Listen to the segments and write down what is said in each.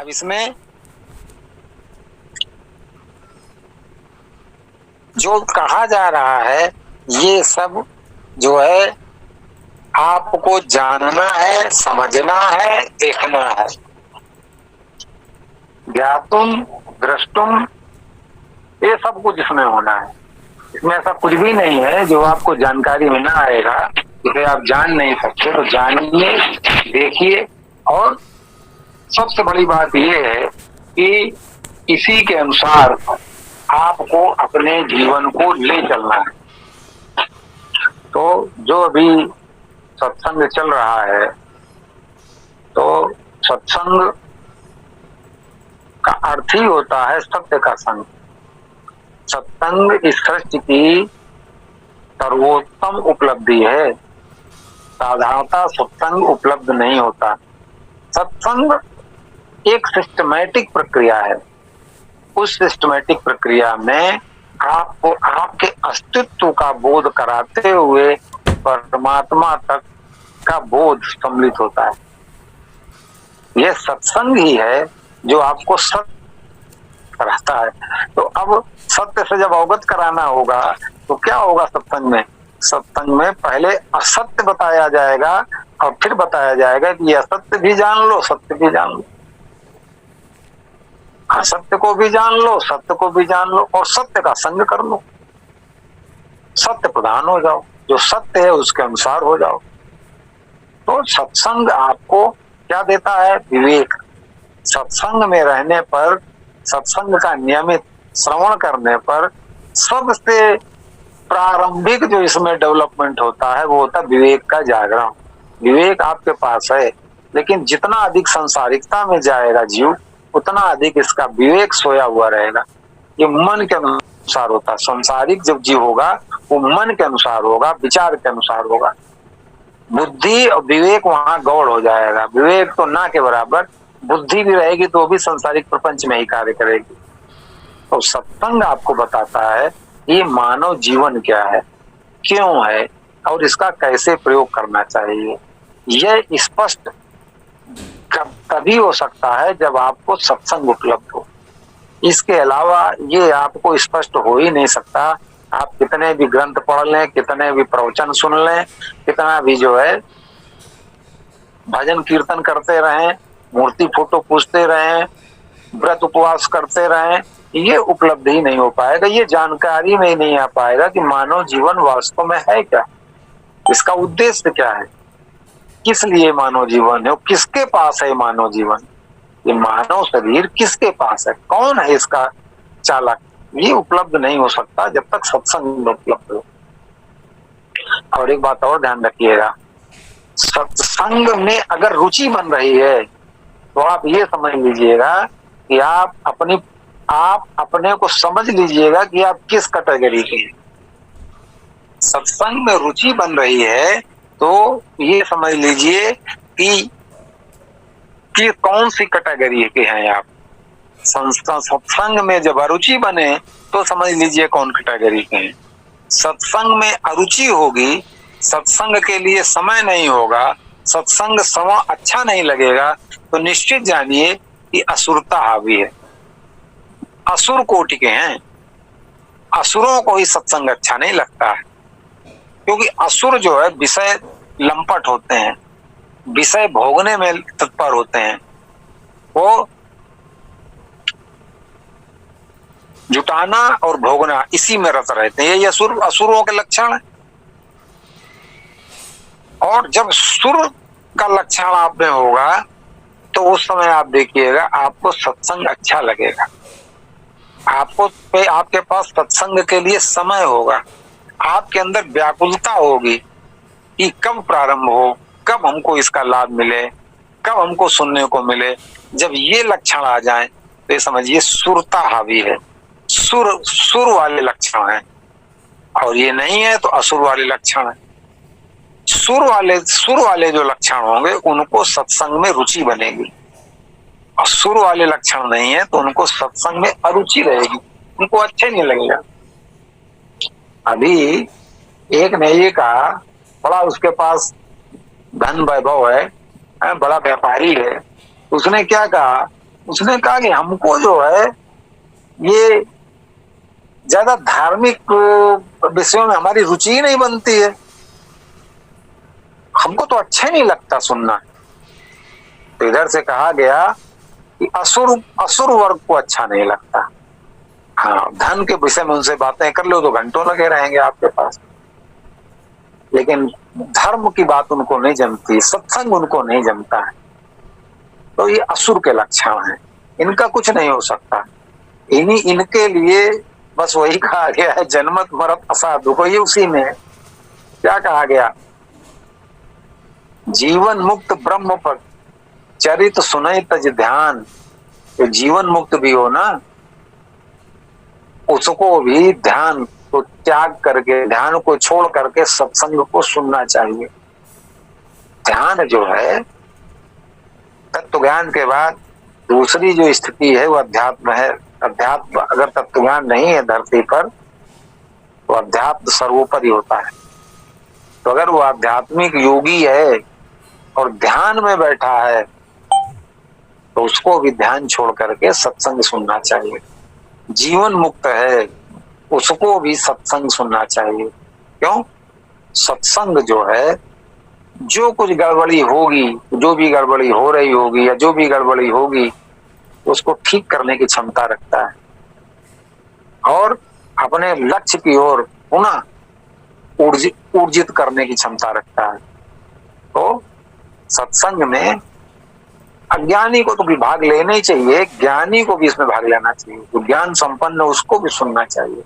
अब इसमें जो कहा जा रहा है ये सब जो है आपको जानना है, समझना है, देखना है। ज्ञातुम द्रष्टुम ये सब कुछ इसमें होना है। इसमें ऐसा कुछ भी नहीं है जो आपको जानकारी में ना आएगा, जिसे आप जान नहीं सकते। तो जानिए, देखिए। और सबसे बड़ी बात यह है कि इसी के अनुसार आपको अपने जीवन को ले चलना है। तो जो अभी सत्संग चल रहा है, तो सत्संग का अर्थ ही होता है सत्य का संग। सत्संग इस सृष्टि की सर्वोत्तम उपलब्धि है। साधारणतः सत्संग उपलब्ध नहीं होता। सत्संग एक सिस्टमैटिक प्रक्रिया है। उस सिस्टमैटिक प्रक्रिया में आपको आपके अस्तित्व का बोध कराते हुए परमात्मा तक का बोध सम्मिलित होता है। यह सत्संग ही है जो आपको सत्य कराता है। तो अब सत्य से जब अवगत कराना होगा तो क्या होगा सत्संग में? सत्संग में पहले असत्य बताया जाएगा और फिर बताया जाएगा कि यह असत्य भी जान लो, सत्य भी जान लो। असत्य को भी जान लो, सत्य को भी जान लो, और सत्य का संग कर लो। सत्य प्रधान हो जाओ, जो सत्य है उसके अनुसार हो जाओ। तो सत्संग आपको क्या देता है? विवेक। सत्संग में रहने पर, सत्संग का नियमित श्रवण करने पर सबसे प्रारंभिक जो इसमें डेवलपमेंट होता है वो होता है विवेक का जागरण। विवेक आपके पास है, लेकिन जितना अधिक संसारिकता में जाएगा जीव, उतना अधिक इसका विवेक सोया हुआ रहेगा। ये मन के अनुसार होता है। संसारिक जब जीव होगा वो मन के अनुसार होगा, विचार के अनुसार होगा। बुद्धि और विवेक वहां गौड़ हो जाएगा। विवेक तो ना के बराबर, बुद्धि भी रहेगी तो भी संसारिक प्रपंच में ही कार्य करेगी। तो सत्संग आपको बताता है ये मानव जीवन क्या है, क्यों है, और इसका कैसे प्रयोग करना चाहिए। यह स्पष्ट तभी हो सकता है जब आपको सत्संग उपलब्ध हो। इसके अलावा ये आपको स्पष्ट हो ही नहीं सकता। आप कितने भी ग्रंथ पढ़ लें, कितने भी प्रवचन सुन लें, कितना भी जो है भजन कीर्तन करते रहें, मूर्ति फोटो पूजते रहें, व्रत उपवास करते रहें, ये उपलब्धि नहीं हो पाएगा। ये जानकारी में ही नहीं आ पाएगा कि मानव जीवन वास्तव में है क्या, इसका उद्देश्य क्या है, किस लिए मानव जीवन है, किसके पास है मानव जीवन, ये मानव शरीर किसके पास है, कौन है इसका चालक। ये उपलब्ध नहीं हो सकता जब तक सत्संग में उपलब्ध हो। और एक बात और ध्यान रखिएगा, सत्संग में अगर रुचि बन रही है तो आप ये समझ लीजिएगा कि आप अपने को समझ लीजिएगा कि आप किस कैटेगरी के हैं। सत्संग में रुचि बन रही है तो ये समझ लीजिए कि कौन सी कैटेगरी के हैं आप। सत्संग में जब अरुचि बने तो समझ लीजिए कौन कैटेगरी के हैं। सत्संग में अरुचि होगी, सत्संग के लिए समय नहीं होगा, सत्संग समय अच्छा नहीं लगेगा, तो निश्चित जानिए कि असुरता हावी है। असुर कोटि के हैं। असुरों को ही सत्संग अच्छा नहीं लगता है, क्योंकि असुर जो है विषय लंपट होते हैं, विषय भोगने में तत्पर होते हैं, वो जुटाना और भोगना इसी में रत रहते हैं। ये असुरों के लक्षण है। और जब सुर का लक्षण आप में होगा तो उस समय आप देखिएगा आपको सत्संग अच्छा लगेगा। आपके पास सत्संग के लिए समय होगा, आपके अंदर व्याकुलता होगी कि कब प्रारंभ हो, कब हमको इसका लाभ मिले, कब हमको सुनने को मिले। जब ये लक्षण आ जाएं तो ये समझिए सुरता हावी है, सुर वाले लक्षण हैं। और ये नहीं है तो असुर वाले लक्षण है। सुर वाले जो लक्षण होंगे उनको सत्संग में रुचि बनेगी, और सुर वाले लक्षण नहीं है तो उनको सत्संग में अरुचि रहेगी, उनको अच्छे नहीं लगेगा। अभी एक नहीं का बड़ा उसके पास धन वैभव है, बड़ा व्यापारी है, उसने क्या कहा उसने कहा कि हमको जो है ये ज्यादा धार्मिक विषयों में हमारी रुचि ही नहीं बनती है, हमको तो अच्छा ही नहीं लगता सुनना। तो इधर से कहा गया कि असुर असुर वर्ग को अच्छा नहीं लगता। हाँ, धन के विषय में उनसे बातें कर लो तो घंटों लगे रहेंगे आपके पास, लेकिन धर्म की बात उनको नहीं जमती, सत्संग उनको नहीं जमता है। तो ये असुर के लक्षण हैं, इनका कुछ नहीं हो सकता। इनके लिए बस वही कहा गया है, जन्मत मरत असाधु को, ये उसी में क्या कहा गया, जीवन मुक्त ब्रह्म पर चरित सुनय तज ध्यान। तो जीवन मुक्त भी हो ना, उसको भी ध्यान को त्याग करके, ध्यान को छोड़ करके सत्संग को सुनना चाहिए। ध्यान जो है, तत्व ज्ञान के बाद दूसरी जो स्थिति है वो अध्यात्म है। अध्यात्म अगर तत्व ज्ञान नहीं है धरती पर, तो अध्यात्म सर्वोपरि होता है। तो अगर वो आध्यात्मिक योगी है और ध्यान में बैठा है, तो उसको भी ध्यान छोड़ करके सत्संग सुनना चाहिए। जीवन मुक्त है, उसको भी सत्संग सुनना चाहिए। क्यों? सत्संग जो है, जो कुछ गड़बड़ी होगी, जो भी गड़बड़ी हो रही होगी या जो भी गड़बड़ी होगी, उसको ठीक करने की क्षमता रखता है और अपने लक्ष्य की ओर पुनः ऊर्जित करने की क्षमता रखता है। तो सत्संग में अज्ञानी को तो भी भाग लेना ही चाहिए, ज्ञानी को भी इसमें भाग लेना चाहिए। जो ज्ञान संपन्न उसको भी सुनना चाहिए।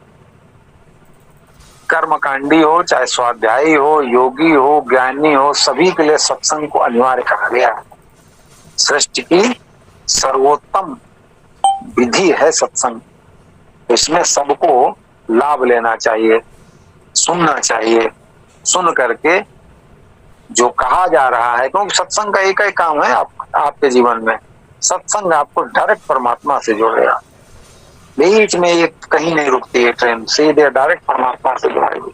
कर्मकांडी हो, चाहे स्वाध्यायी हो, योगी हो, ज्ञानी हो, सभी के लिए सत्संग को अनिवार्य कहा गया है। सृष्टि की सर्वोत्तम विधि है सत्संग, इसमें सबको लाभ लेना चाहिए, सुनना चाहिए। सुन करके जो कहा जा रहा है, क्योंकि सत्संग का एक ही काम है आपके जीवन में, सत्संग आपको डायरेक्ट परमात्मा से जोड़ेगा। बीच में ये कहीं नहीं रुकती है ट्रेन, सीधे डायरेक्ट परमात्मा से जोड़ेगी।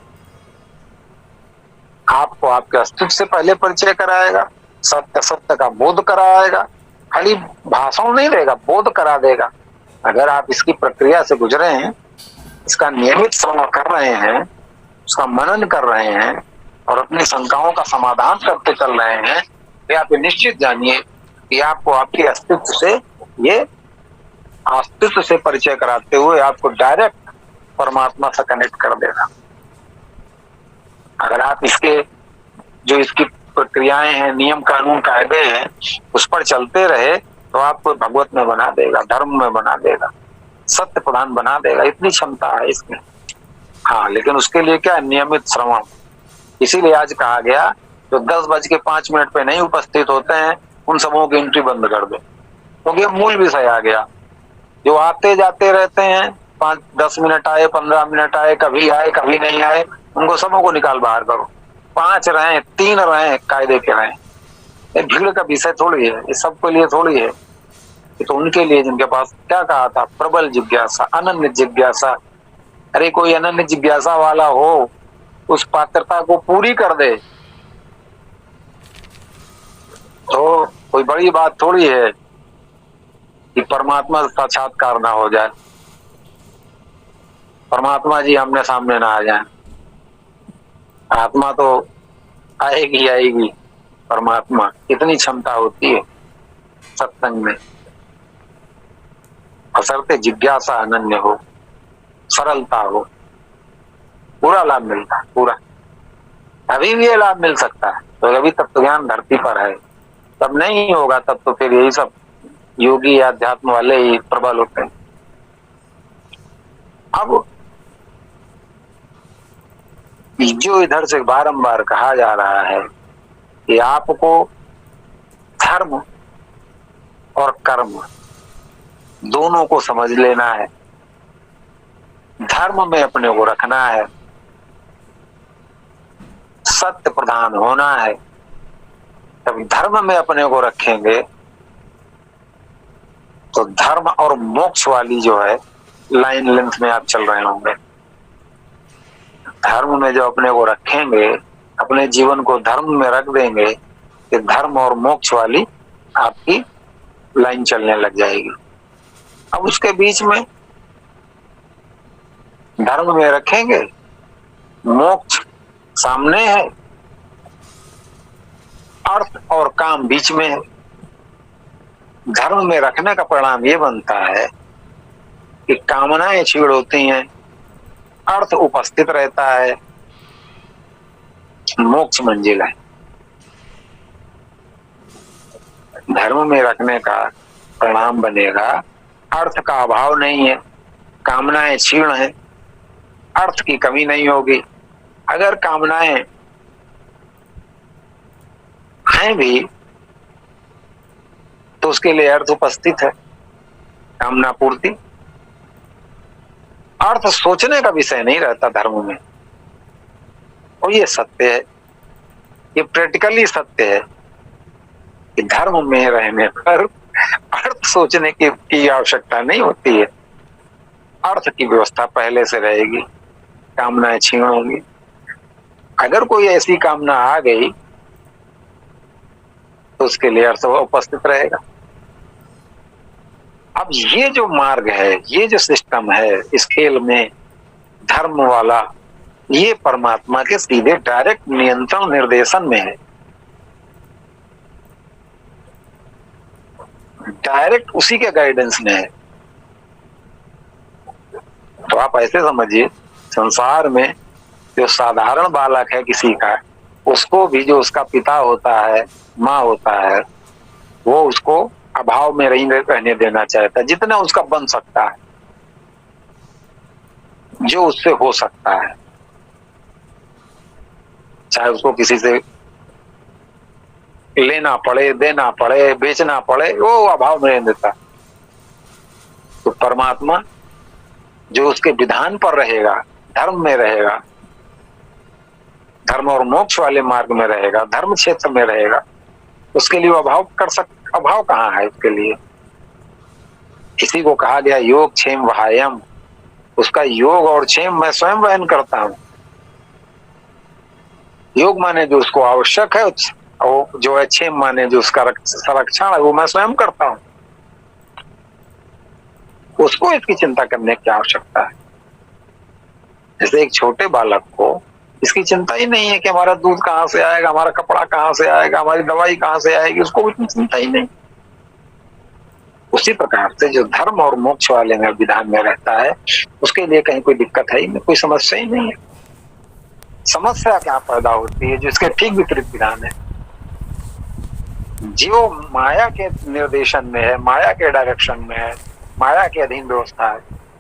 आपको आपके अस्तित्व से पहले परिचय कराएगा, सत्य सत्य का बोध कराएगा। खाली भाषण नहीं देगा, बोध करा देगा। अगर आप इसकी प्रक्रिया से गुजरे हैं, इसका नियमित श्रवण कर रहे हैं, उसका मनन कर रहे हैं और अपनी शंकाओं का समाधान करते चल रहे हैं, तो आप निश्चित जानिए कि आपको आपके अस्तित्व से, ये अस्तित्व से परिचय कराते हुए आपको डायरेक्ट परमात्मा से कनेक्ट कर देगा। अगर आप इसकी प्रक्रियाएं हैं, नियम कानून कायदे हैं, उस पर चलते रहे, तो आपको भगवत में बना देगा, धर्म में बना देगा, सत्य प्रधान बना देगा। इतनी क्षमता है इसमें। हाँ, लेकिन उसके लिए क्या, नियमित श्रवण। इसीलिए आज कहा गया जो 10:05 पे नहीं उपस्थित होते हैं, उन सबों की एंट्री बंद कर दो, क्योंकि मूल विषय आ गया। जो आते जाते रहते हैं, 5-10 मिनट आए, 15 मिनट आए, कभी आए कभी नहीं आए, उनको सबों को निकाल बाहर करो। 5 रहे, 3 रहे, कायदे के रहे। ये भीड़ का विषय थोड़ी है, ये सबके लिए थोड़ी है। ये तो उनके लिए जिनके पास, क्या कहा था, प्रबल जिज्ञासा, अनन्य जिज्ञासा। अरे कोई अनन्य जिज्ञासा वाला हो, उस पात्रता को पूरी कर दे, तो कोई बड़ी बात थोड़ी है कि परमात्मा साक्षात्कार ना हो जाए, परमात्मा जी आमने सामने ना आ जाए। आत्मा तो आएगी आएगी, परमात्मा, इतनी क्षमता होती है सत्संग में। बशर्ते जिज्ञासा अनन्य हो, सरलता हो, पूरा लाभ मिलता है, पूरा। अभी भी ये लाभ मिल सकता है, तो अभी तत्व ज्ञान धरती पर है। तब नहीं होगा, तब तो फिर यही सब योगी अध्यात्म वाले ही प्रबल होते हैं। अब जो इधर से बारंबार कहा जा रहा है कि आपको धर्म और कर्म दोनों को समझ लेना है, धर्म में अपने को रखना है, सत्य प्रधान होना है। जब धर्म में अपने को रखेंगे तो धर्म और मोक्ष वाली जो है लाइन लेंथ में आप चल रहे होंगे। धर्म में जो अपने को रखेंगे, अपने जीवन को धर्म में रख देंगे, कि धर्म और मोक्ष वाली आपकी लाइन चलने लग जाएगी। अब उसके बीच में धर्म में रखेंगे, मोक्ष सामने है, अर्थ और काम बीच में है। धर्म में रखने का परिणाम ये बनता है कि कामनाएं छीड़ होती हैं, अर्थ उपस्थित रहता है, मोक्ष मंजिल है। धर्म में रखने का परिणाम बनेगा अर्थ का अभाव नहीं है, कामनाएं क्षीण है, अर्थ की कमी नहीं होगी। अगर कामनाएं हैं भी तो उसके लिए अर्थ उपस्थित है, कामना पूर्ति। अर्थ सोचने का विषय नहीं रहता धर्म में, और ये सत्य है, ये प्रैक्टिकली सत्य है कि धर्म में रहने पर अर्थ सोचने की आवश्यकता नहीं होती है। अर्थ की व्यवस्था पहले से रहेगी, कामनाएं छीन होंगी। अगर कोई ऐसी कामना आ गई तो उसके लिए अर्थ उपस्थित रहेगा। अब ये जो मार्ग है, ये जो सिस्टम है इस खेल में धर्म वाला, ये परमात्मा के सीधे डायरेक्ट नियंत्रण निर्देशन में है, डायरेक्ट उसी के गाइडेंस में है। तो आप ऐसे समझिए, संसार में जो साधारण बालक है किसी का, उसको भी जो उसका पिता होता है, माँ होता है, वो उसको अभाव में रहने देना चाहता है, जितना उसका बन सकता है, जो उससे हो सकता है। चाहे उसको किसी से लेना पड़े, देना पड़े, बेचना पड़े, वो अभाव में रहने देता। तो परमात्मा जो उसके विधान पर रहेगा, धर्म में रहेगा, धर्म और मोक्ष वाले मार्ग में रहेगा, धर्म क्षेत्र में रहेगा, उसके लिए वो अभाव कहाँ है उसके लिए? किसी को कहा गया योग क्षेम वहायम, उसका योग और क्षेम मैं स्वयं वहन करता हूं। योग माने जो उसको आवश्यक है, और जो है क्षेम माने जो उसका संरक्षण है, वो मैं स्वयं करता हूं। उसको इसकी चिंता करने की आवश्यकता है। जैसे एक छोटे बालक को इसकी चिंता ही नहीं है कि हमारा दूध कहाँ से आएगा, हमारा कपड़ा कहाँ से आएगा, हमारी दवाई कहाँ से आएगी, उसको इतनी चिंता ही नहीं। उसी प्रकार से जो धर्म और मोक्ष वाले में विधान में रहता है, उसके लिए कहीं कोई दिक्कत है ही नहीं, कोई समस्या ही नहीं है। समस्या क्या पैदा होती है? जो इसके ठीक विपरीत विधान है, जो माया के निर्देशन में है, माया के डायरेक्शन में है, माया के अधीन व्यवस्था है,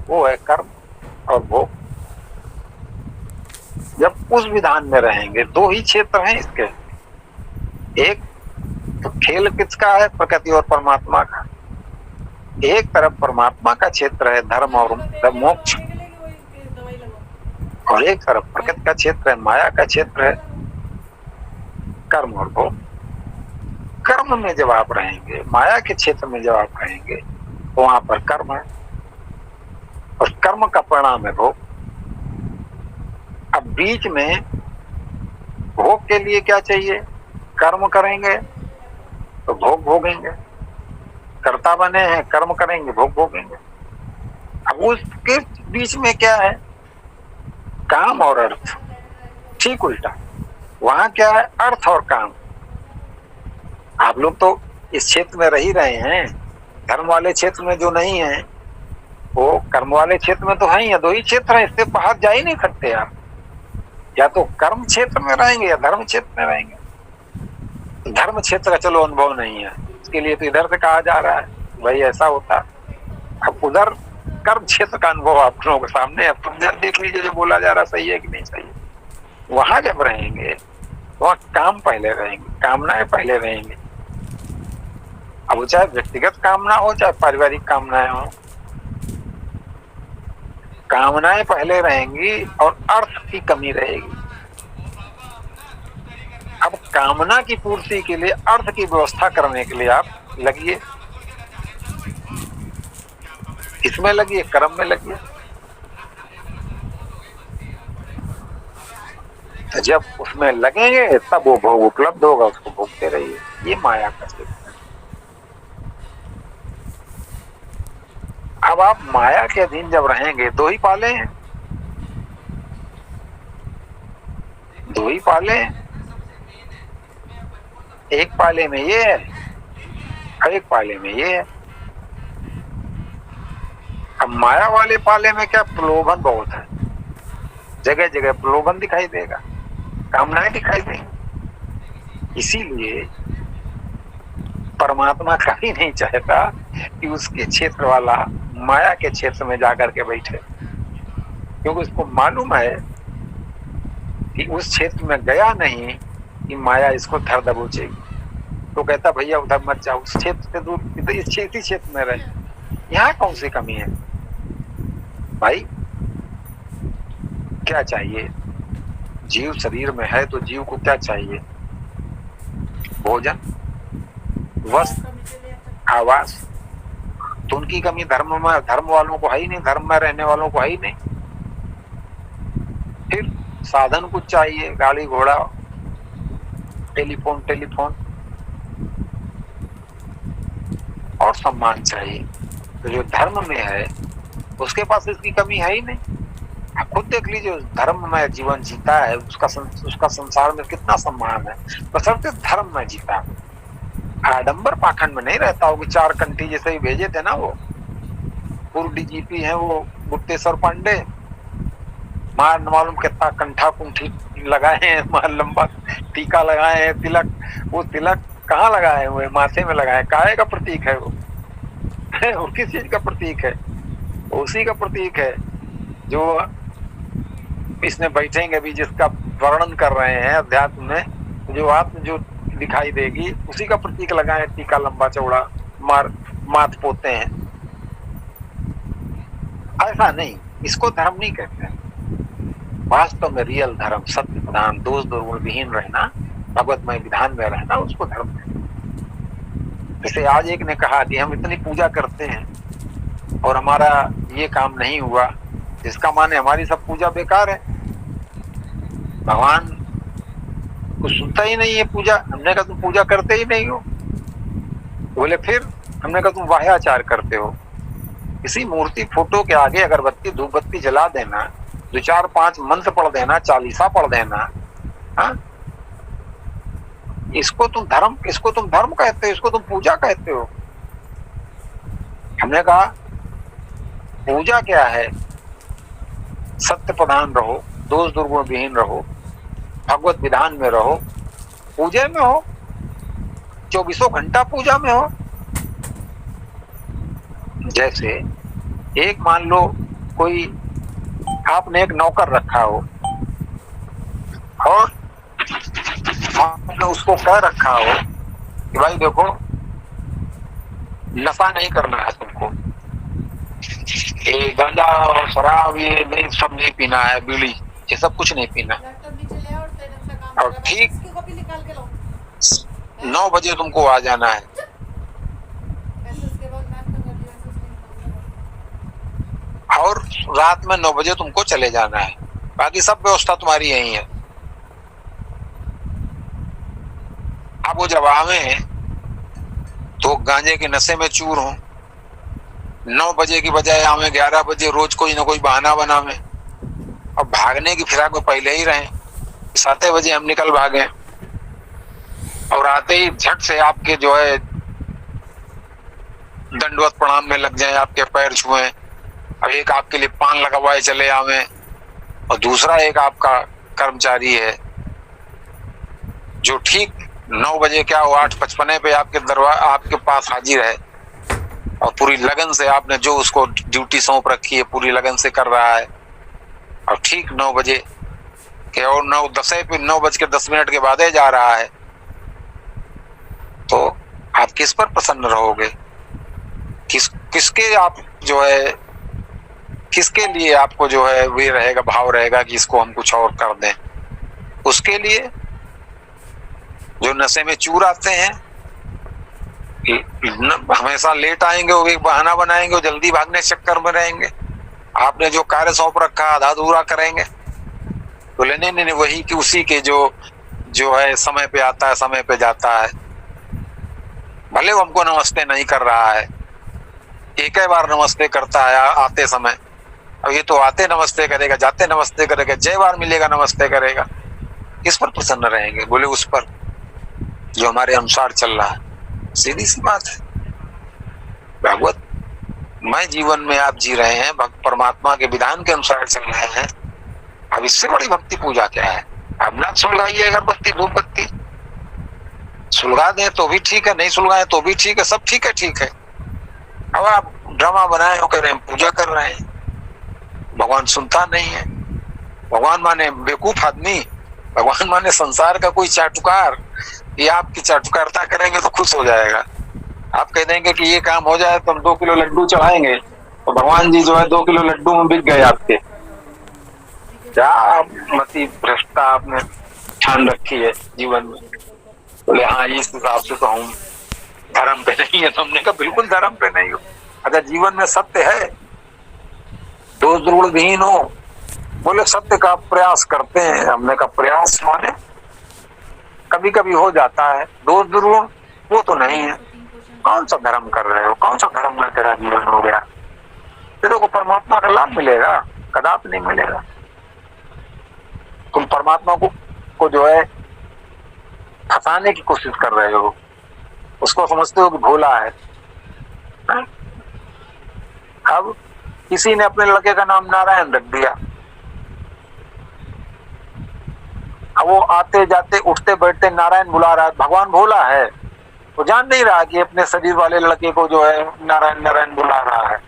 वो है कर्म और भोग। जब उस विधान में रहेंगे, दो ही क्षेत्र हैं इसके, एक तो खेल किसका है? प्रकृति और परमात्मा का। एक तरफ परमात्मा का क्षेत्र है धर्म और मोक्ष, और एक तरफ प्रकृति का क्षेत्र है, माया का क्षेत्र है कर्म और भोग। कर्म में जब आप रहेंगे, माया के क्षेत्र में जब आप रहेंगे, तो वहां पर कर्म है और कर्म का परिणाम है भोग। अब बीच में भोग के लिए क्या चाहिए? कर्म करेंगे तो भोग भोगेंगे, कर्ता बने हैं, कर्म करेंगे, भोग भोगेंगे। अब उसके बीच में क्या है? काम और अर्थ, ठीक उल्टा। वहां क्या है? अर्थ और काम। आप लोग तो इस क्षेत्र में रह ही रहे हैं, धर्म वाले क्षेत्र में जो नहीं है वो कर्म वाले क्षेत्र में तो है ही है। दो ही क्षेत्र है, इससे बाहर जा ही नहीं सकते आप। या तो कर्म क्षेत्र में रहेंगे या धर्म क्षेत्र में रहेंगे। धर्म क्षेत्र का चलो अनुभव नहीं है, इसके लिए तो इधर से कहा जा रहा है भाई ऐसा होता। अब उधर कर्म क्षेत्र का अनुभव आप लोगों के सामने, अब तुम देख लीजिए जो बोला जा रहा सही है कि नहीं सही है। वहां जब रहेंगे वहां काम पहले रहेंगे, कामनाएं पहले रहेंगे। अब चाहे व्यक्तिगत कामना हो चाहे पारिवारिक कामनाएं हो, कामनाएं पहले रहेंगी और अर्थ की कमी रहेगी। अब कामना की पूर्ति के लिए अर्थ की व्यवस्था करने के लिए आप लगिए, इसमें लगिए, कर्म में लगिए। तो जब उसमें लगेंगे तब वो भोग उपलब्ध होगा, उसको भोगते रहिए। ये माया का सिद्ध। अब आप माया के अधीन जब रहेंगे, दो ही पाले हैं, दो ही पाले हैं। एक पाले में ये है और एक पाले में ये है। अब माया वाले पाले में क्या प्रलोभन बहुत है, जगह जगह प्रलोभन दिखाई देगा, कामनाएं दिखाई देंगी। इसीलिए परमात्मा कभी नहीं चाहता कि उसके क्षेत्र वाला माया के क्षेत्र में जाकर के बैठे, क्योंकि उसको मालूम है कि उस क्षेत्र में गया नहीं कि माया इसको धर दबोचेगी। तो कहता भैया उधर मत जाओ, उस क्षेत्र से दूर, इस क्षेत्र में रहे, यहाँ कौन सी कमी है भाई। क्या चाहिए? जीव शरीर में है तो जीव को क्या चाहिए? भोजन, वस्त्र, आवास। तो उनकी कमी धर्म वालों को है ही नहीं, धर्म में रहने वालों को है ही नहीं। फिर साधन कुछ चाहिए, गाड़ी घोड़ा, टेलीफोन और सम्मान चाहिए। तो जो धर्म में है उसके पास इसकी कमी है ही नहीं। आप खुद देख लीजिए, धर्म में जीवन जीता है, उसका संसार में कितना सम्मान है, बशर्ते धर्म में जीता। आडंबर पाखंड में नहीं रहता हो कि 4 कंठी जैसे ही भेजे थे ना, वो पूर्व डीजीपी हैं वो गुप्तेश्वर पांडे, मार मालूम कितना कंठा कुंठी लगाए हैं, मार लंबा टीका लगाए हैं, तिलक, वो तिलक कहाँ लगाए हुए? माथे में लगाए। काहे का प्रतीक है वो? और किस चीज का प्रतीक है? उसी का प्रतीक है जो इसमें बैठेंगे भी, जिसका वर्णन कर रहे हैं अध्यात्म में, जो आत्म जो दिखाई देगी, उसी का प्रतीक लगाए, टीका लंबा चौड़ा, माथ पोते हैं। ऐसा नहीं, इसको धर्म नहीं कहते। वास्तव में रियल धर्म, सत्य प्रधान, दोष दुर्गुण विहीन रहना, भगवतमय विधान में रहना, उसको धर्म कहते हैं। जैसे आज एक ने कहा कि हम इतनी पूजा करते हैं और हमारा ये काम नहीं हुआ, इसका माने हमारी सब पूजा बेकार है, भगवान कुछ सुनता ही नहीं है पूजा। हमने कहा तुम पूजा करते ही नहीं हो। बोले फिर? हमने कहा तुम वाह्याचार करते हो। किसी मूर्ति फोटो के आगे अगरबत्ती धूप बत्ती जला देना, 2-4-5 मंत्र पढ़ देना, चालीसा पढ़ देना, हाँ, इसको तुम धर्म कहते हो, इसको तुम पूजा कहते हो। हमने कहा पूजा क्या है? सत्य प्रधान रहो, दोष दुर्गुण विहीन रहो, भगवत विधान में रहो, पूजे में हो, 24 घंटा पूजा में हो। जैसे एक मान लो कोई, आपने एक नौकर रखा हो और आपने उसको कह रखा हो कि भाई देखो नशा नहीं करना है तुमको, ये गांजा और शराब ये नहीं, सब नहीं पीना है, बीड़ी ये सब कुछ नहीं पीना। और ठीक 9 बजे तुमको आ जाना है, और रात में 9 बजे तुमको चले जाना है, बाकी सब व्यवस्था तुम्हारी यही है। अब वो जब आवे तो गांजे के नशे में चूर हो, 9 बजे की बजाय आवे 11 बजे, रोज कोई ना कोई बहाना बनावे, और भागने की फिराक में पहले ही रहे, 7 बजे हम निकल भागे, और आते ही झट से आपके जो है दंडवत प्रणाम में लग जाए, आपके पैर छुए। अब एक आपके लिए पान लगवाए चले आवे, और दूसरा एक आपका कर्मचारी है जो ठीक 9 बजे क्या हो 8:55 पे आपके पास हाजिर है, और पूरी लगन से आपने जो उसको ड्यूटी सौंप रखी है पूरी लगन से कर रहा है, और ठीक 9 बजे के और 9:10 पे 9:10 के बाद जा रहा है, तो आप किस पर प्रसन्न रहोगे? किसके आप जो है, किसके लिए आपको जो है वे रहेगा, भाव रहेगा कि इसको हम कुछ और कर दें? उसके लिए जो नशे में चूर आते हैं, हमेशा लेट आएंगे, वो एक बहाना बनाएंगे, वो जल्दी भागने के चक्कर में रहेंगे, आपने जो कार्य सौंप रखा आधा अधूरा करेंगे। तो लेने नहीं, वही कि उसी के जो है समय पे आता है, समय पे जाता है, भले वो हमको नमस्ते नहीं कर रहा है, एक ही बार नमस्ते करता है आते समय। अब ये तो आते नमस्ते करेगा, जाते नमस्ते करेगा, जय बार मिलेगा नमस्ते करेगा। किस पर प्रसन्न रहेंगे? बोले उस पर जो हमारे अनुसार चल रहा है। सीधी सी बात है। भागवत मैं जीवन में आप जी रहे हैं, भक्त परमात्मा के विधान के अनुसार चल रहे हैं। अब इससे बड़ी भक्ति पूजा क्या है? अब ना सुलगाइए अगरबत्ती धूप बत्ती, सुलगा दें तो भी ठीक है, नहीं सुलगाए तो भी ठीक है, सब ठीक है, ठीक है। अब आप ड्रामा बनाए हो, कह रहे हैं पूजा कर रहे हैं, भगवान सुनता नहीं है। भगवान माने बेवकूफ आदमी, भगवान माने संसार का कोई चाटुकार। ये आपकी चाटुकारता करेंगे तो खुश हो जाएगा। आप कह देंगे कि ये काम हो जाए तो हम 2 किलो लड्डू चढ़ाएंगे, तो भगवान जी जो है 2 किलो लड्डू में बिक गए आपके। क्या मति भ्रष्टता आपने ठान रखी है जीवन में। बोले हाँ, इस हिसाब से तो हम धर्म पे नहीं है। तो हमने कहा बिल्कुल धर्म पे नहीं हो। अगर जीवन में सत्य है, दोष दुर्गुण विहीन हो। बोले सत्य का प्रयास करते हैं। हमने कहा प्रयास माने कभी कभी हो जाता है, दोष दुर्गुण वो तो नहीं है। कौन सा धर्म कर रहे हो? कौन सा धर्म में तेरा जीवन हो गया? तेरे को परमात्मा का लाभ मिलेगा? कदापि नहीं मिलेगा। तुम परमात्मा को जो है फंसाने की कोशिश कर रहे हो, उसको समझते हो कि भोला है। अब किसी ने अपने लड़के का नाम नारायण रख दिया। अब वो आते जाते उठते बैठते नारायण बुला रहा है। भगवान भोला है, वो जान नहीं रहा कि अपने शरीर वाले लड़के को जो है नारायण नारायण बुला रहा है।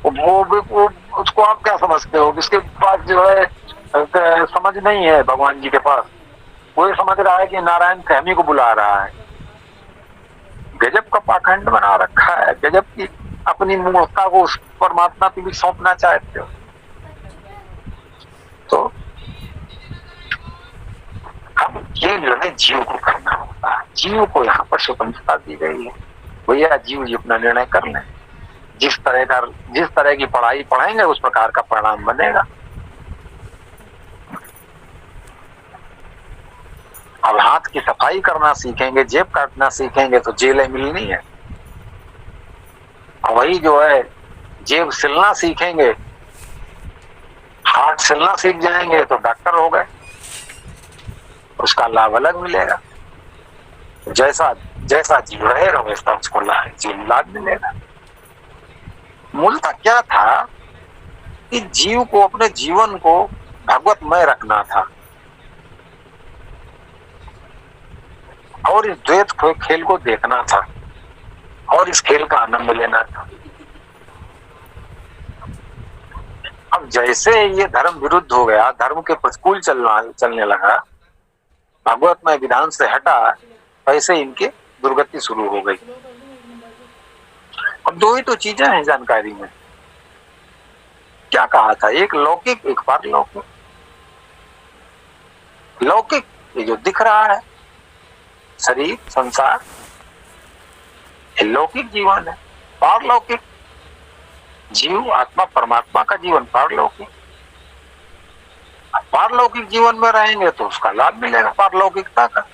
वो उसको आप क्या समझते हो? जिसके पास जो है समझ नहीं है भगवान जी के पास, वो ये समझ रहा है कि नारायण सहमी को बुला रहा है। गजब का पाखंड बना रखा है, गजब की अपनी मूर्खता को उस परमात्मा पे भी सौंपना चाहते हो। तो अब ये जो है जीव को करना होता है। जीव को यहाँ पर स्वतंत्रता दी गई है। भैया जीव जी अपना निर्णय कर लें। जिस तरह की पढ़ाई पढ़ेंगे उस प्रकार का परिणाम बनेगा। अब हाथ की सफाई करना सीखेंगे, जेब काटना सीखेंगे तो जेलें मिलनी है। और वही जो है जेब सिलना सीखेंगे, हाथ सिलना सीख जाएंगे तो डॉक्टर हो गए, उसका लाभ अलग मिलेगा। जैसा जैसा जीव रहेगा वैसा उसको लाभ मिलेगा। मूलतः क्या था कि जीव को अपने जीवन को भगवतमय रखना था और इस द्वैत खेल को देखना था और इस खेल का आनंद लेना था। अब जैसे ये धर्म विरुद्ध हो गया, धर्म के प्रतिकूल चलने लगा, भगवतमय विधान से हटा, वैसे इनकी दुर्गति शुरू हो गई। अब 2 ही तो चीजें हैं जानकारी में। क्या कहा था? एक लौकिक, एक पारलौकिक। लौकिक ये जो दिख रहा है शरीर संसार, ये लौकिक जीवन है। पारलौकिक जीव आत्मा परमात्मा का जीवन पारलौकिक। पारलौकिक जीवन में रहेंगे तो उसका लाभ मिलेगा पारलौकिकता का।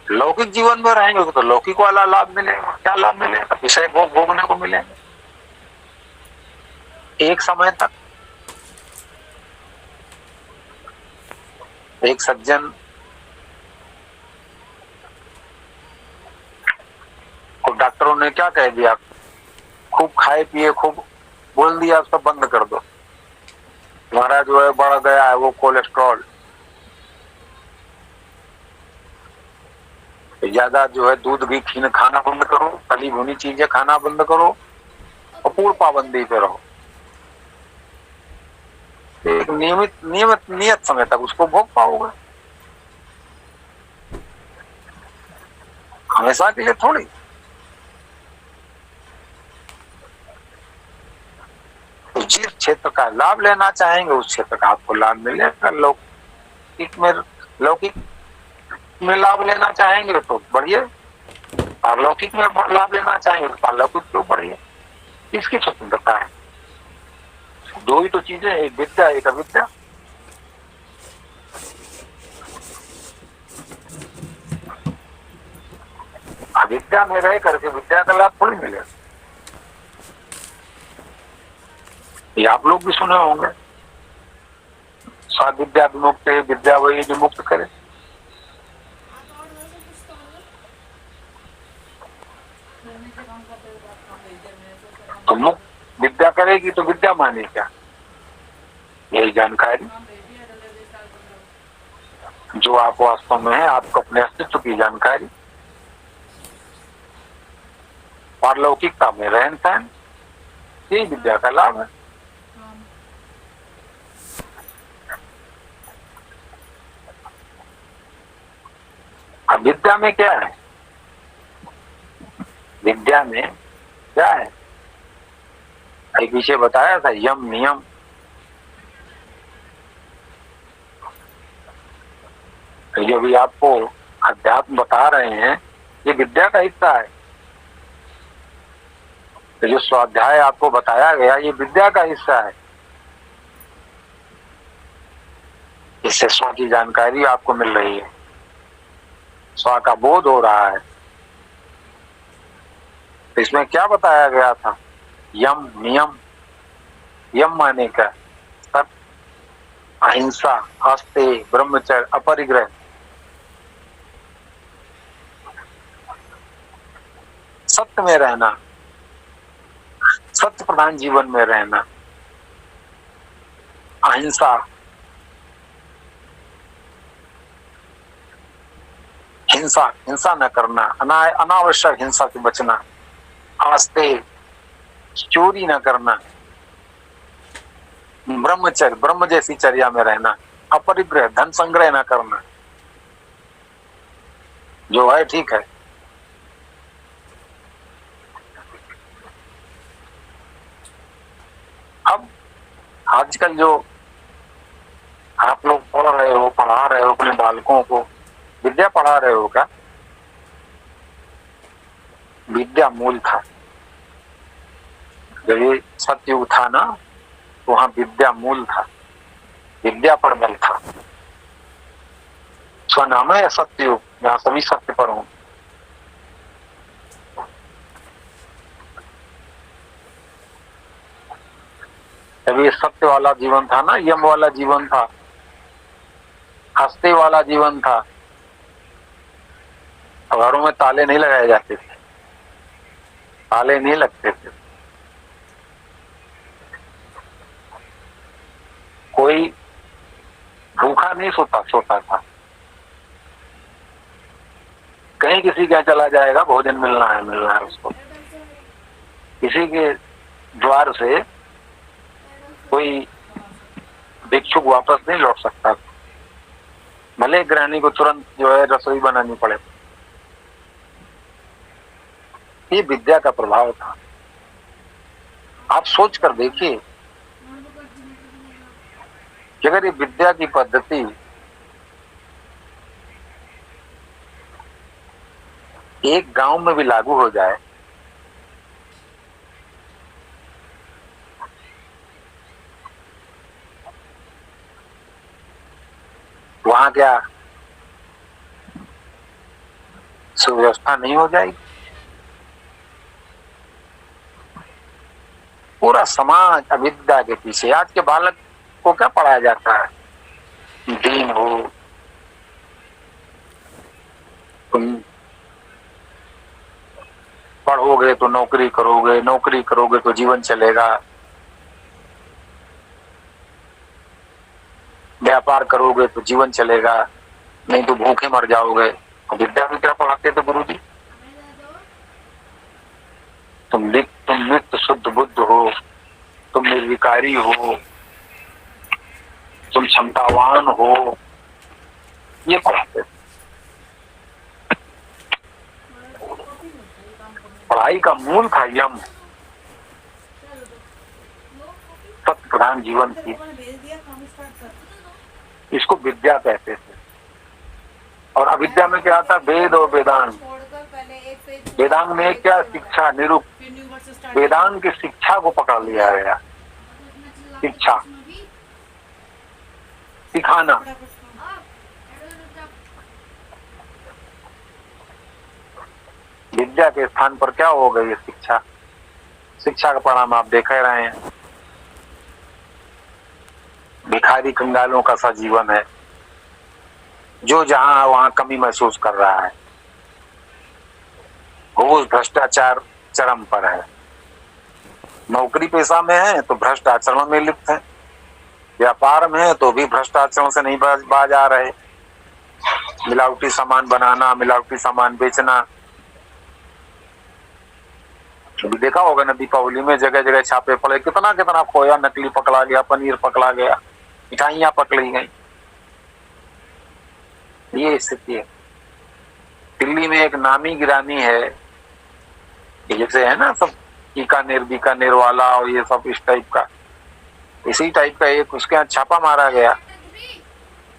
लौकिक जीवन में रहेंगे तो लौकिक वाला लाभ मिलेगा। क्या लाभ मिलेगा? विषय भोग भोगने को मिलेगा एक समय तक। एक सज्जन को डॉक्टरों ने क्या कह दिया? खूब खाए पिए, खूब बोल दिया सब बंद कर दो, तुम्हारा जो है बढ़ गया है वो कोलेस्ट्रॉल। ज्यादा जो है दूध घी खाना बंद करो, तली भुनी चीजें खाना बंद करो और पूर्ण पाबंदी पे रहो। एक नियत समय तक उसको भोग पाओगे, हमेशा के लिए थोड़ी। तो जिस क्षेत्र का लाभ लेना चाहेंगे उस क्षेत्र का आपको लाभ मिलेगा। लौकिक में लाभ लेना चाहेंगे तो बढ़िए, पारलौकिक में लाभ लेना चाहेंगे तो पारलौकिक क्यों बढ़िए। इसकी स्वतंत्रता है। 2 ही तो चीजें, एक विद्या एक अविद्या। अविद्या में रह करके विद्या का लाभ थोड़ी मिलेगा। ये आप लोग भी सुने होंगे, स्वाद विद्या विमुक्त है, विद्या वही जो मुक्त करे। तो मुक्त विद्या करेगी तो विद्या माने क्या? यही जानकारी जो आप वास्तव में है, आपको अपने अस्तित्व की जानकारी, पारलौकिकता में रहन सहन, यही विद्या का लाभ है। अब विद्या में क्या है? विद्या में क्या है? एक विषय बताया था, यम नियम। तो जो भी आपको अध्यात्म बता रहे हैं, ये विद्या का हिस्सा है। तो जो स्वाध्याय आपको बताया गया, ये विद्या का हिस्सा है। इससे स्व की जानकारी आपको मिल रही है, स्व का बोध हो रहा है। तो इसमें क्या बताया गया था? यम नियम। यम माने क्या? सत्य, अहिंसा, आस्तेय, ब्रह्मचर्य, अपरिग्रह। सत्य में रहना, सत्य प्रधान जीवन में रहना, अहिंसा, हिंसा हिंसा न करना, अनावश्यक हिंसा से बचना, आस्तेय, चोरी न करना, ब्रह्मचर्य, ब्रह्म जैसी चर्या में रहना, अपरिग्रह, धन संग्रह न करना। जो है ठीक है। अब आजकल जो आप लोग पढ़ रहे हो, पढ़ा रहे हो अपने बालकों को, विद्या पढ़ा रहे हो क्या? विद्या मूल था। जब ये सतयुग था ना, तो वहां विद्या मूल था, विद्या पर बल था। स्वनाम है सतयुग, जहां सभी सत्य पर हों। जब ये सत्य वाला जीवन था ना, यम वाला जीवन था, हस्ते वाला जीवन था, घरों में ताले नहीं लगाए जाते थे, ताले नहीं लगते थे, कोई भूखा नहीं सोता था। कहीं किसी क्या चला जाएगा, भोजन मिलना है उसको। किसी के द्वार से कोई भिक्षुक वापस नहीं लौट सकता, भले गृहिणी को तुरंत जो है रसोई बनानी पड़े। ये विद्या का प्रभाव था। आप सोच कर देखिए कि अगर ये विद्या की पद्धति एक गांव में भी लागू हो जाए, वहां क्या सुव्यवस्था नहीं हो जाएगी? पूरा समाज अविद्या के पीछे। आज के बालक को क्या पढ़ाया जाता है? दीन हो, तुम पढ़ोगे तो नौकरी करोगे, नौकरी करोगे तो जीवन चलेगा, व्यापार करोगे तो जीवन चलेगा, नहीं तो भूखे मर जाओगे। विद्या में क्या पढ़ाते थे गुरु जी? तुम नित्य शुद्ध बुद्ध हो, तुम निर्विकारी हो, तुम क्षमतावान हो, ये पढ़ाते थे। पढ़ाई का मूल था यम, सत्य प्रधान जीवन की। इसको विद्या कहते थे। और अविद्या में क्या था? वेद और वेदांत। वेदांत में क्या? शिक्षा, निरुक्त। वेदांत की शिक्षा को पकड़ लिया गया। शिक्षा, सिखाना। विद्या के स्थान पर क्या हो गई? शिक्षा। शिक्षा का परिणाम आप देख रहे हैं। भिखारी कंगालों का सा जीवन है, जो जहां है वहां कमी महसूस कर रहा है। घूस भ्रष्टाचार चरम पर है। नौकरी पेशा में है तो भ्रष्ट आचरण में लिप्त है, व्यापार में है तो भी भ्रष्ट आचरण से नहीं बाज आ रहे। मिलावटी सामान बनाना, मिलावटी सामान बेचना। अभी देखा होगा ना, दीपावली में जगह जगह छापे पड़े, कितना कितना खोया नकली पकड़ा गया, पनीर पकड़ा गया, मिठाइयां पकड़ी गई। ये स्थिति है। दिल्ली में एक नामी गिरामी है, जैसे है ना सब बीकानेर वाला और ये सब इस टाइप का, इसी टाइप का एक उसके यहाँ छापा मारा गया,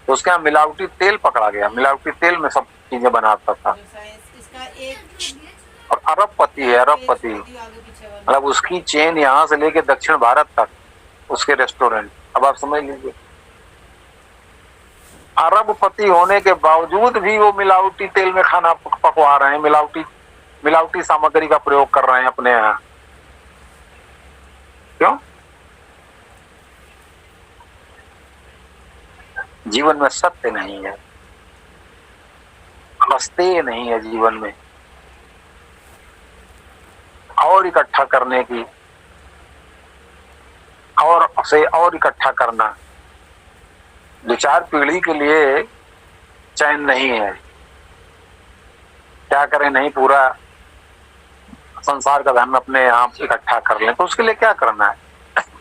तो उसके यहाँ मिलावटी तेल पकड़ा गया। मिलावटी तेल में सब चीजें बनाता था। और अरबपति है, अरबपति, मतलब उसकी चेन यहाँ से लेके दक्षिण भारत तक, उसके रेस्टोरेंट। अब आप समझ लीजिए, अरबपति होने के बावजूद भी वो मिलावटी तेल में खाना पकवा रहे हैं, मिलावटी सामग्री का प्रयोग कर रहे हैं अपने यहाँ। क्यों? जीवन में सत्य नहीं है, हंसते नहीं है जीवन में, और इकट्ठा करने की और इकट्ठा करना। 2-4 पीढ़ी के लिए चैन नहीं है। क्या करें, नहीं पूरा संसार का धन अपने आप इकट्ठा कर लें, तो उसके लिए क्या करना है?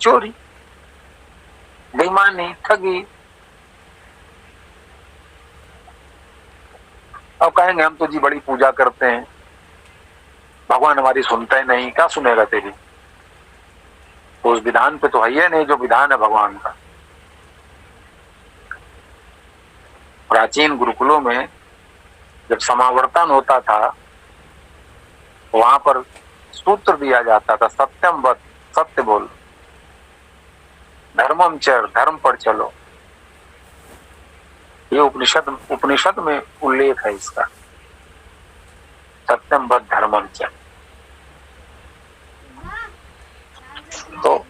चोरी, बेईमानी, ठगी। अब कहेंगे हम तो जी बड़ी पूजा करते हैं, भगवान हमारी सुनता ही नहीं। क्या सुनेगा तेरी? तो उस विधान पे तो है ही नहीं जो विधान है भगवान का। प्राचीन गुरुकुलों में जब समावर्तन होता था, वहां पर सूत्र दिया जाता था, सत्यम वद, सत्य बोलो, धर्मम चर, धर्म पर चलो। ये उपनिषद में उल्लेख है इसका, सत्यम वद धर्मम चर। तो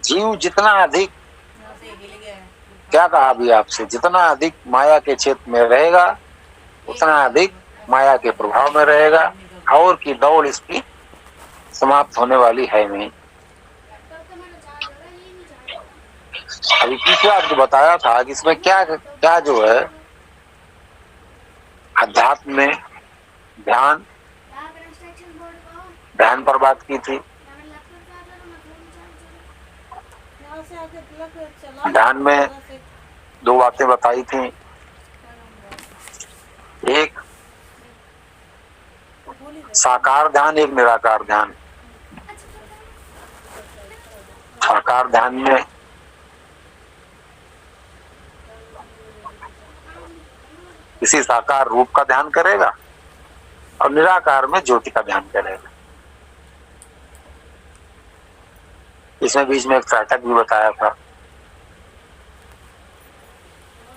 जीव जितना अधिक, क्या कहा अभी आपसे, जितना अधिक माया के क्षेत्र में रहेगा उतना अधिक माया के प्रभाव में रहेगा, और की दौड़ इसकी समाप्त होने वाली है नहीं। अभी पीछे आपको बताया था कि इसमें क्या क्या जो है अध्यात्म में ध्यान पर बात की थी। ध्यान में 2 बातें बताई थी। एक साकार ध्यान, एक निराकार ध्यान। साकार ध्यान में किसी साकार रूप का ध्यान करेगा और निराकार में ज्योति का ध्यान करेगा। इसमें बीच में एक त्राटक भी बताया था।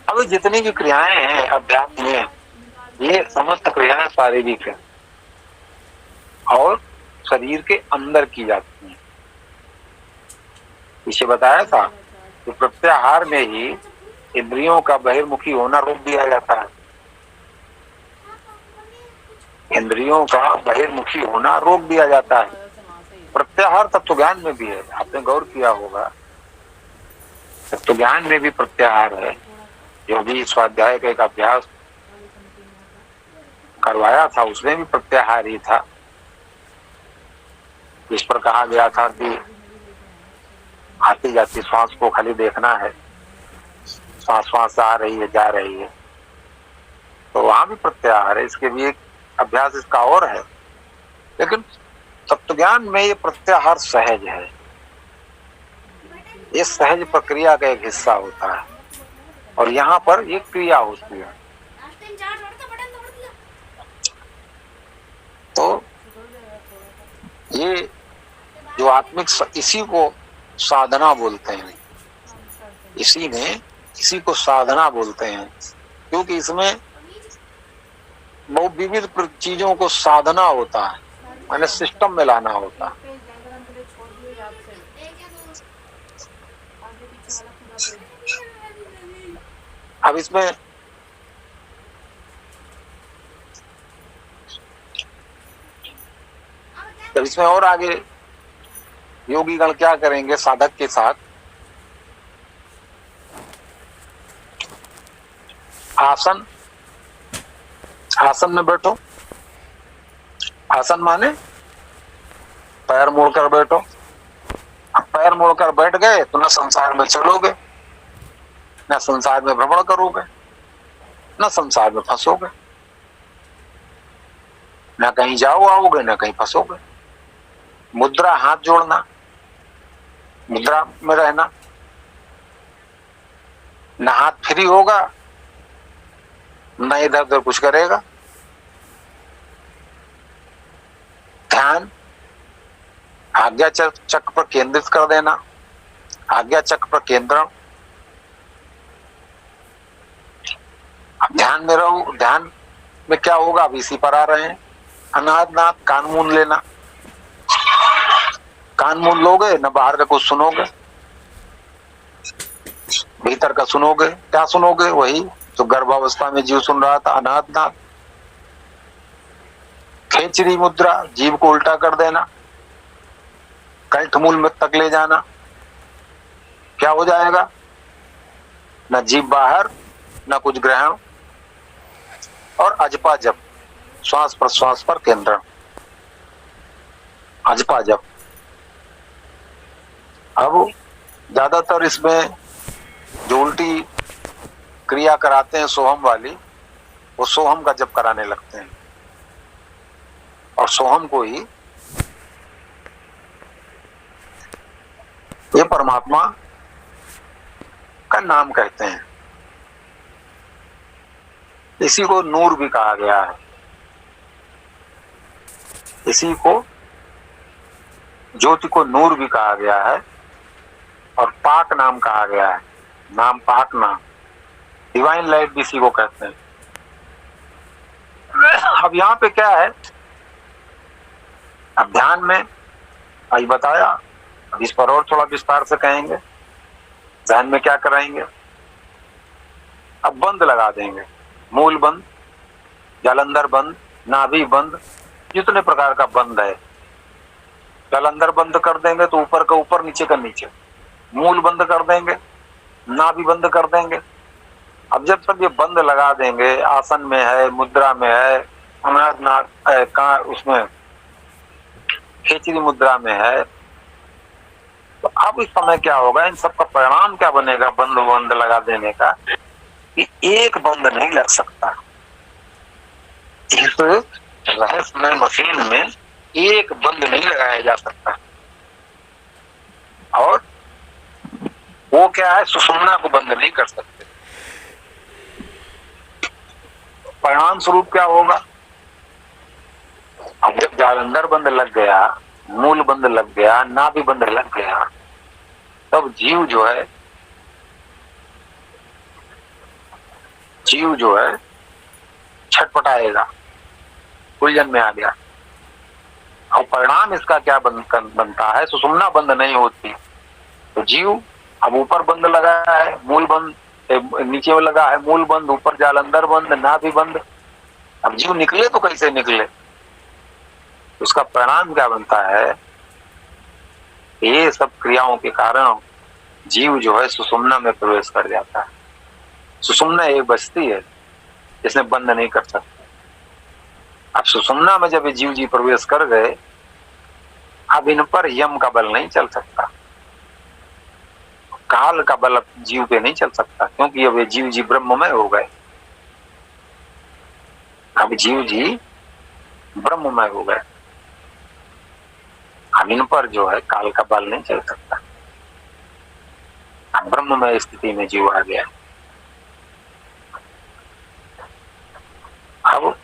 अब जितनी भी क्रियाएं हैं अध्यात्म में, ये समस्त क्रियाएं शारीरिक है और शरीर के अंदर की जाती हैं। पीछे बताया था कि प्रत्याहार में ही इंद्रियों का बहिर्मुखी होना रोक दिया जाता है। इंद्रियों का बहिर्मुखी होना रोक दिया जाता है। प्रत्याहार तत्वज्ञान में भी है, आपने गौर किया होगा। तत्वज्ञान में भी प्रत्याहार है। जो भी स्वाध्याय का एक अभ्यास करवाया था उसमें भी प्रत्याहार ही था। इस पर कहा गया था कि आती जाती श्वास को खाली देखना है, श्वास आ रही है, जा रही है, तो वहां भी प्रत्याहार है। इसके भी एक अभ्यास इसका और है। लेकिन तत्वज्ञान में ये प्रत्याहार सहज है, ये सहज प्रक्रिया का एक हिस्सा होता है, और यहाँ पर ये क्रिया होती है। तो ये जो आत्मिक, इसी को साधना बोलते हैं। इसी को साधना बोलते हैं, क्योंकि इसमें बहुत विविध चीजों को साधना होता है, माने सिस्टम में लाना होता है। अब इसमें और आगे योगीगण क्या करेंगे, साधक के साथ आसन में बैठो। आसन माने पैर मोड़कर बैठो। अब पैर मोड़कर बैठ गए तो न संसार में चलोगे, न संसार में भ्रमण करोगे, न संसार में फंसोगे, न कहीं जाओ आओगे, न कहीं फंसोगे। मुद्रा हाथ जोड़ना, मुद्रा में रहना, न हाथ फ्री होगा न इधर उधर कुछ करेगा। ध्यान आज्ञा चक्र पर केंद्रित कर देना, आज्ञा चक्र पर केंद्रण। अब ध्यान में रहो। ध्यान में क्या होगा, अब इसी पर आ रहे हैं। अनाथ कान मूंद लेना। कान मूंद लोगे न बाहर का कुछ सुनोगे, भीतर का सुनोगे। क्या सुनोगे, वही जो गर्भावस्था में जीव सुन रहा था, अनाथ। खेचरी मुद्रा, जीव को उल्टा कर देना, कंठ मूल में तक ले जाना। क्या हो जाएगा, न जीव बाहर न कुछ ग्रहण, और अजपा जप, श्वास प्रश्वास पर केंद्रण। अजपा जप। अब ज्यादातर इसमें जो उल्टी क्रिया कराते हैं सोहम वाली, वो सोहम का जप कराने लगते हैं, और सोहम को ही ये परमात्मा का नाम कहते हैं। इसी को नूर भी कहा गया है, इसी को ज्योति को नूर भी कहा गया है, और पाक नाम कहा गया है। नाम पाक नाम, डिवाइन लाइट भी इसी को कहते हैं। अब यहाँ पे क्या है, अब ध्यान में आज बताया, अब इस पर और थोड़ा विस्तार से कहेंगे। ध्यान में क्या कराएंगे, अब बंद लगा देंगे। मूल बंद, जालंधर बंद, नाभि बंद, जितने प्रकार का बंद है। जालंधर बंद कर देंगे तो ऊपर का ऊपर, नीचे का नीचे। मूल बंद कर देंगे, नाभि बंद कर देंगे। अब जब तक ये बंद लगा देंगे, आसन में है, मुद्रा में है, अनाथ उसमें खेचरी मुद्रा में है, तो अब इस समय क्या होगा, इन सबका परिणाम क्या बनेगा बंद लगा देने का, कि एक बंद नहीं लग सकता। इस रहस्यमय मशीन में एक बंद नहीं लगाया जा सकता। और वो क्या है, सुषुम्ना को बंद नहीं कर सकते। परिणाम स्वरूप क्या होगा, अब जब जालंधर बंद लग गया, मूल बंद लग गया, नाभि बंद लग गया, तब जीव जो है छटपटाएगा, उलझन में आ गया। और परिणाम इसका क्या बनता है, सुषुम्ना बंद नहीं होती तो जीव, अब ऊपर बंद लगा है, मूल बंद, नीचे में लगा है मूल बंद, ऊपर जालंधर बंद, नाभि बंद। अब जीव निकले तो कैसे निकले, उसका परिणाम क्या बनता है, ये सब क्रियाओं के कारण जीव जो है सुषुम्ना में प्रवेश कर जाता है। सुषुम्ना एक बस्ती है जिसने बंद नहीं कर सकते। अब सुषुम्ना में जब ये जीव जी प्रवेश कर गए, अब इन पर यम का बल नहीं चल सकता, काल का बल जीव पे नहीं चल सकता, क्योंकि अब ये जीव जी ब्रह्ममय हो गए। अब जीव जी ब्रह्ममय हो गए, अब इन पर जो है काल का बल नहीं चल सकता। ब्रह्ममय स्थिति में जीव आ गया। अब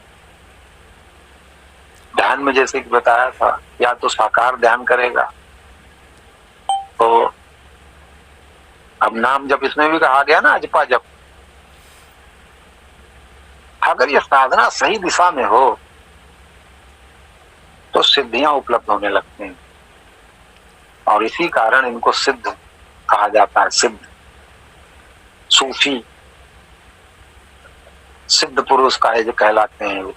ध्यान में जैसे कि बताया था, या तो साकार ध्यान करेगा, तो अब नाम जब इसमें भी कहा गया ना, अजपा जप, अगर ये साधना सही दिशा में हो तो सिद्धियां उपलब्ध होने लगती हैं, और इसी कारण इनको सिद्ध कहा जाता है। सिद्ध, सूफी, सिद्ध पुरुष का है जो कहलाते हैं।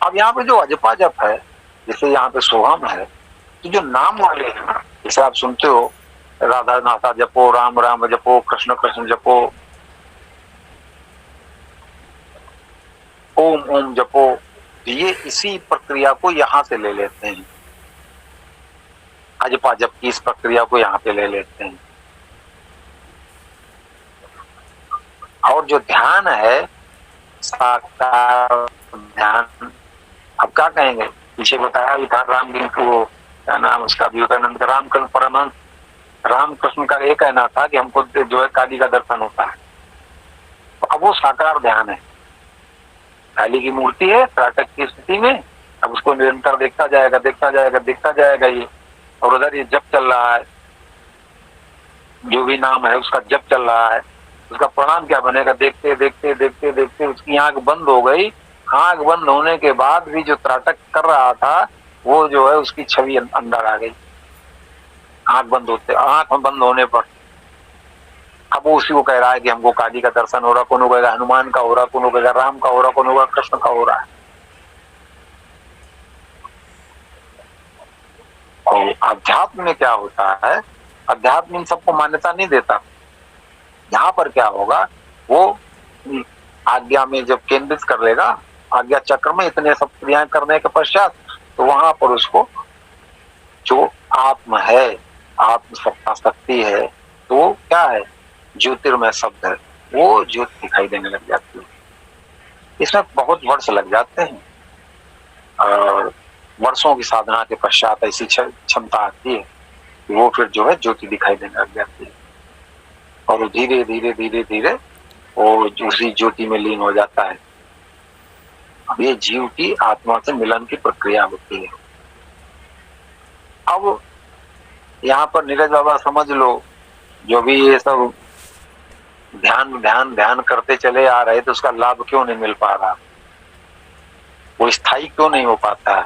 अब यहाँ पे जो अजपा जप है, जैसे यहाँ पे सोहम है, तो जो नाम वाले हैं ना, जैसे आप सुनते हो राधा नाथा जपो, राम राम जपो, कृष्ण कृष्ण जपो, ओम ओम जपो, ये इसी प्रक्रिया को यहाँ से ले लेते हैं। अजपा जप की इस प्रक्रिया को यहाँ पे ले लेते हैं। और जो ध्यान है, साकार ध्यान, अब क्या कहेंगे, पीछे बताया भी था राम जी को, क्या नाम उसका, विवेकानंद का, रामकृष्ण परमहंस, रामकृष्ण का ये कहना था कि हमको जो है काली का दर्शन होता है। तो अब वो साकार ध्यान है, काली की मूर्ति है त्राटक की स्थिति में, अब उसको निरंतर देखता जाएगा, देखता जाएगा, देखता जाएगा ये, और उधर ये जप चल रहा है, जो भी नाम है उसका जप चल रहा है, उसका परिणाम क्या बनेगा, देखते देखते देखते देखते उसकी आंख बंद हो गई। आंख बंद होने के बाद भी जो त्राटक कर रहा था वो जो है उसकी छवि अंदर आ गई, आंख बंद होने पर। अब वो उसी को कह रहा है कि हमको काली का दर्शन हो रहा, कौन कहेगा हनुमान का हो रहा, कौन कहेगा राम का हो रहा, कौन कहेगा कृष्ण का हो रहा है। और अध्यात्म में क्या होता है, अध्यात्म इन सबको मान्यता नहीं देता। यहाँ पर क्या होगा, वो आज्ञा में जब केंद्रित कर लेगा, आज्ञा चक्र में इतने सब क्रियाएं करने के पश्चात, तो वहां पर उसको जो आत्म है, आत्म सत्ता शक्ति है, तो क्या है, ज्योतिर्मय शब्द है, वो ज्योति दिखाई देने लग जाती है। इसमें बहुत वर्ष लग जाते हैं और वर्षों की साधना के पश्चात ऐसी क्षमता आती है कि वो फिर जो है ज्योति दिखाई देने लग जाती है, और धीरे धीरे धीरे धीरे वो उसी ज्योति में लीन हो जाता है। ये जीव की आत्मा से मिलन की प्रक्रिया होती है। अब यहाँ पर नीरज बाबा समझ लो, जो भी ये सब ध्यान ध्यान ध्यान करते चले आ रहे, तो उसका लाभ क्यों नहीं मिल पा रहा, वो स्थायी क्यों नहीं हो पाता है?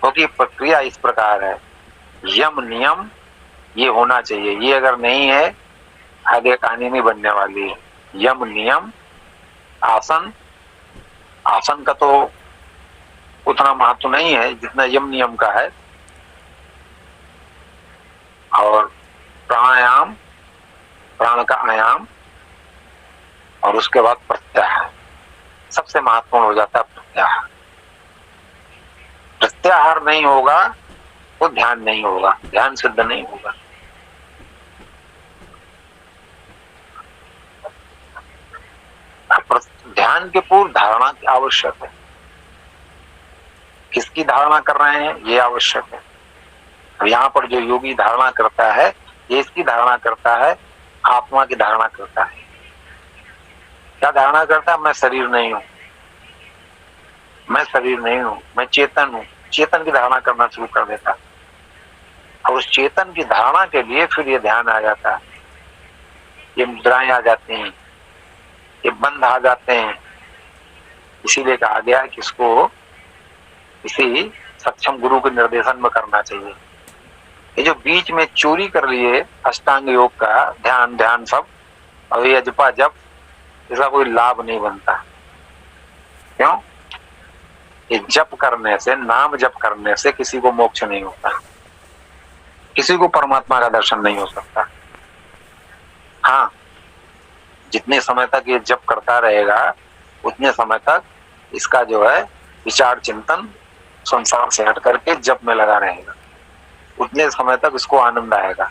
क्योंकि प्रक्रिया इस प्रकार है, यम नियम ये होना चाहिए, ये अगर नहीं है आगे कहानी नहीं बनने वाली है। यम नियम, आसन, आसन का तो उतना महत्व नहीं है जितना यम नियम का है, और प्राणायाम, प्राण का आयाम, और उसके बाद प्रत्याहार, सबसे महत्वपूर्ण हो जाता है प्रत्याहार। प्रत्याहार नहीं होगा तो ध्यान नहीं होगा, ध्यान सिद्ध नहीं होगा। ध्यान के पूर्व धारणा की आवश्यक है। किसकी धारणा कर रहे हैं ये आवश्यक है। अब यहाँ पर जो योगी धारणा करता है, ये इसकी धारणा करता है, आत्मा की धारणा करता है। क्या धारणा करता है, मैं शरीर नहीं हूं, मैं शरीर नहीं हूं, मैं चेतन हूं। चेतन की धारणा करना शुरू कर देता है, और उस चेतन की धारणा के लिए फिर ये ध्यान आ जाता है, ये मुद्राएं आ जाती हैं, ये बंध आ जाते हैं। इसीलिए कहा गया कि इसको इसी सक्षम गुरु के निर्देशन में करना चाहिए। ये जो बीच में चोरी कर लिए अष्टांग योग का ध्यान ध्यान सब, और ये जपा जप, इसका कोई लाभ नहीं बनता। क्यों? ये जप करने से, नाम जप करने से किसी को मोक्ष नहीं होता, किसी को परमात्मा का दर्शन नहीं हो सकता। हाँ, जितने समय तक ये जप करता रहेगा उतने समय तक इसका जो है विचार चिंतन संसार से हट करके जप में लगा रहेगा, उतने समय तक इसको आनंद आएगा,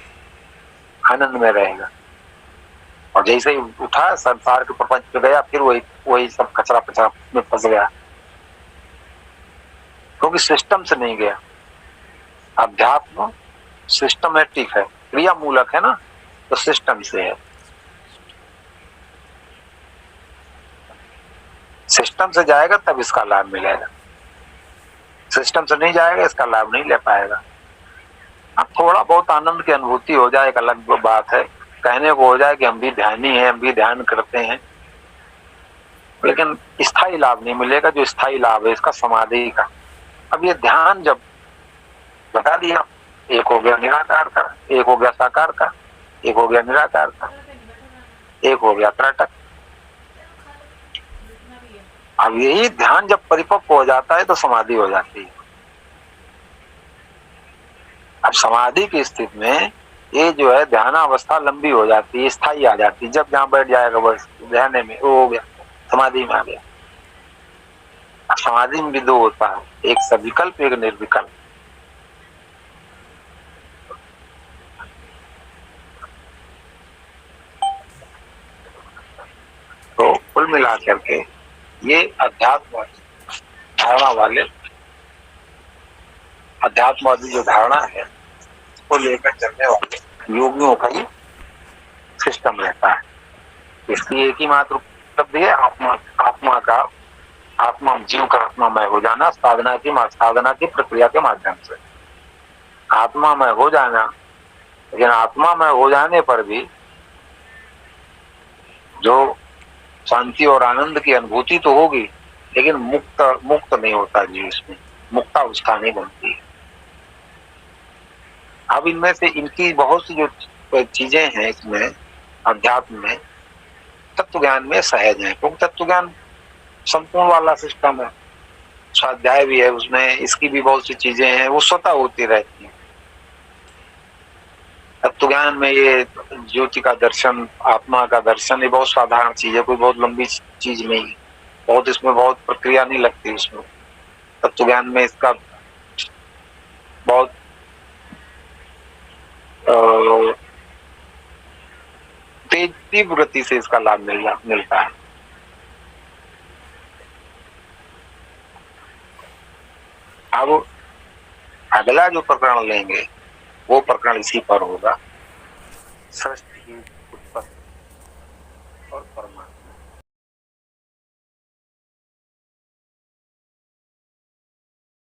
आनंद में रहेगा। और जैसे ही उठा संसार के प्रपंच पे गया, फिर वही सब कचरा पचरा में फंस गया, क्योंकि सिस्टम से नहीं गया। अध्यात्म सिस्टमेटिक है, क्रिया मूलक है ना, तो सिस्टम से है। सिस्टम से जाएगा तब इसका लाभ मिलेगा, सिस्टम से नहीं जाएगा इसका लाभ नहीं ले पाएगा। अब थोड़ा बहुत आनंद की अनुभूति हो जाए एक अलग बात है, कहने को हो जाए कि हम भी ध्यानी हैं, हम भी ध्यान करते हैं, लेकिन स्थायी लाभ नहीं मिलेगा। जो स्थायी लाभ है इसका समाधि का। अब ये ध्यान जब बता दिया, एक हो गया निराकार का, एक हो गया साकार का, एक हो गया निराकार का, एक हो गया त्रटक। अब यही ध्यान जब परिपक्व हो जाता है तो समाधि हो जाती है। अब समाधि की स्थिति में ये जो है ध्यानावस्था लंबी हो जाती है, स्थायी आ जाती है। जब जहां बैठ जाएगा बस ध्यान में वो हो गया, समाधि में आ गया। समाधि में भी दो होता है, एक सविकल्प एक निर्विकल्प। तो कुल मिला करके ये अध्यात्म धारणा वाले, अध्यात्मवादी जो धारणा है उसको लेकर चलने वाले योगियों का ही सिस्टम रहता है। इसकी एक ही मात्र उपलब्धि है, आत्मा आत्मा का आत्मा जीव का आत्मामय हो जाना साधना की प्रक्रिया के माध्यम से आत्मामय हो जाना। लेकिन आत्मामय हो जाने पर भी जो शांति और आनंद की अनुभूति तो होगी, लेकिन मुक्त नहीं होता जीव, इसमें मुक्ता अवस्था नहीं बनती है। अब इनमें से इनकी बहुत सी जो चीजें हैं इसमें अध्यात्म में, तत्व ज्ञान में सहज है, क्योंकि तत्व ज्ञान संपूर्ण वाला सिस्टम है। स्वाध्याय भी है उसमें, इसकी भी बहुत सी चीजें हैं, वो स्वतः होती रहती है। तत्व ज्ञान में ये ज्योति का दर्शन, आत्मा का दर्शन, ये बहुत साधारण चीज है, कोई बहुत लंबी चीज नहीं है, बहुत इसमें बहुत प्रक्रिया नहीं लगती उसमें। तत्व ज्ञान में इसका बहुत तेज तीव्र गति से इसका लाभ मिलता है। अब अगला जो प्रकरण लेंगे वो प्रकरण इसी पर होगा, सृष्टि की उत्पत्ति और